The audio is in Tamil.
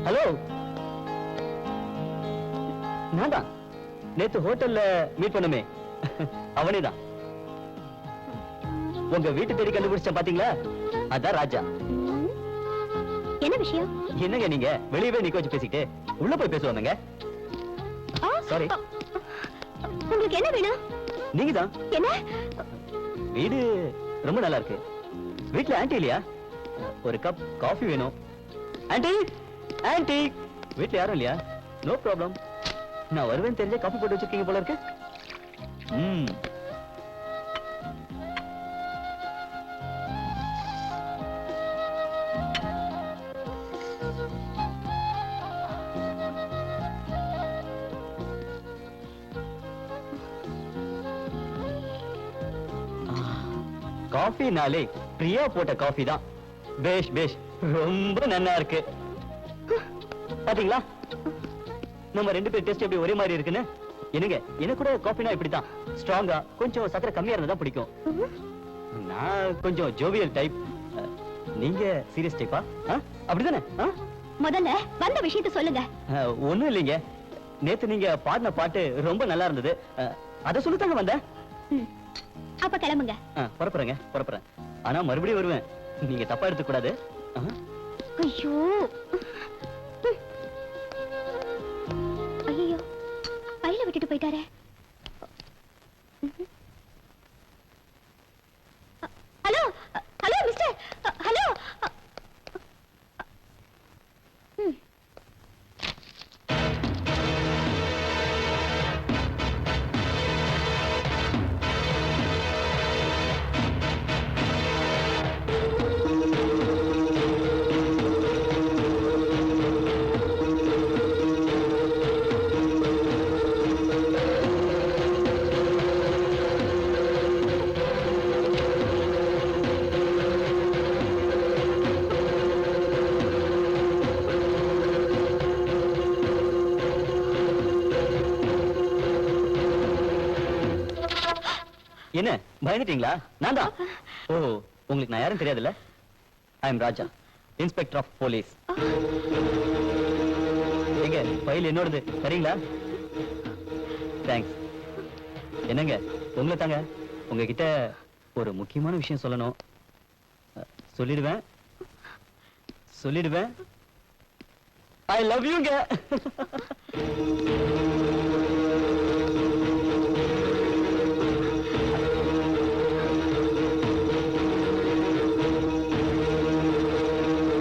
ஹலோ, நான் தான் நேத்து ஹோட்டல்ல மீட் பண்ணுமே, அவனேதான். உங்க வீட்டு தேடி கண்டுபிடிச்ச பாத்தீங்களா, அதான் ராஜா. என்ன விஷயம்? என்னங்க நீங்க வெளியவே நிக்க வச்சு பேசிக்கிட்டு உள்ள போய் பேசுவாங்க. சாரி, உங்களுக்கு என்ன வேணும்? நீங்க தான். என்ன? வீடு ரொம்ப நல்லா இருக்கு. வீட்ல ஆன்ட்டி இல்லையா? ஒரு கப் காஃபி வேணும். ஆன்ட்டி, ஆன்ட்டி, வீட்ல யாரும் இல்லையா? நோ ப்ராப்ளம், நான் வருவேன் தெரிஞ்ச காஃபி போட்டு வச்சிருக்கீங்க போல இருக்கு. காஃபினாலே பிரியா போட்ட காஃபி தான். பேஷ் பேஷ், ரொம்ப நல்லா இருக்கு. பாத்தீங்களா நம்ம ரெண்டு பேர் டேஸ்ட் எப்படி ஒரே மாதிரி இருக்குன்னு? என்னங்க, எனக்கு கூட காஃபினா இப்படிதான், ஸ்ட்ராங்கா கொஞ்சம் சக்கரை கம்மியா இருந்தா தான் பிடிக்கும். நான் கொஞ்சம் ஜோவியல் டைப், நீங்க சீரியஸ் டைப்பா? அப்படிதானே? முதல்ல வந்த விஷயத்தை சொல்லுங்க. ஒண்ணும் இல்லைங்க, நேத்து நீங்க பாடின பாட்டு ரொம்ப நல்லா இருந்தது, அத சொல்லித்தாங்க வந்தேன். அப்ப கிளம்புங்க. புறப்புறேங்க, புறப்புறேன். ஆனா மறுபடியும் வருவேன், நீங்க தப்பா எடுத்துக்க கூடாது. ஐயோ ஐயோ, பையில விட்டுட்டு போயிட்டாரே. Hello hello mister, hello. என்ன பயந்துட்டீங்களா? நான் தான். ஓ, உங்களுக்கு நான் யாரும் தெரியாதுல்ல? I am Raja, inspector of police. எங்க ஃபைல் என்னோடது, சரிங்களா? தேங்க்ஸ். என்னங்க, உங்களை தாங்க, உங்ககிட்ட ஒரு முக்கியமான விஷயம் சொல்லணும். சொல்லிடுவேன் சொல்லிடுவேன். ஐ லவ் யூங்க.